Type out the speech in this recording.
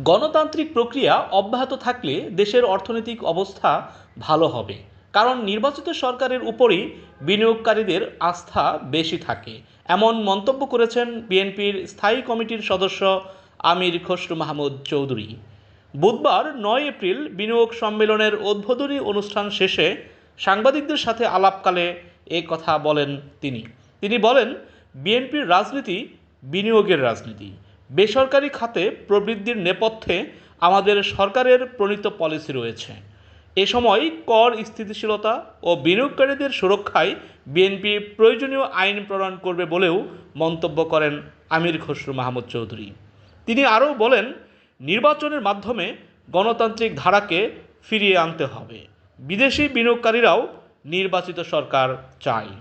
গণতান্ত্রিক প্রক্রিয়া অব্যাহত থাকলে দেশের অর্থনৈতিক অবস্থা ভালো হবে, কারণ নির্বাচিত সরকারের উপরই বিনিয়োগকারীদের আস্থা বেশি থাকে, এমন মন্তব্য করেছেন বিএনপির স্থায়ী কমিটির সদস্য আমির খসরু মাহমুদ চৌধুরী। বুধবার ৯ এপ্রিল বিনিয়োগ সম্মেলনের উদ্বোধনী অনুষ্ঠান শেষে সাংবাদিকদের সাথে আলাপকালে এ কথা বলেন তিনি বলেন, বিএনপির রাজনীতি বিনিয়োগের রাজনীতি। বেসরকারি খাতে প্রবৃদ্ধির নেপথ্যে আমাদের সরকারের প্রণীত পলিসি রয়েছে। এ সময় কর স্থিতিশীলতা ও বিনিয়োগকারীদের সুরক্ষায় বিএনপি প্রয়োজনীয় আইন প্রণয়ন করবে বলেও মন্তব্য করেন আমির খসরু মাহমুদ চৌধুরী। তিনি আরও বলেন, নির্বাচনের মাধ্যমে গণতান্ত্রিক ধারাকে ফিরিয়ে আনতে হবে। বিদেশি বিনিয়োগকারীরাও নির্বাচিত সরকার চায়।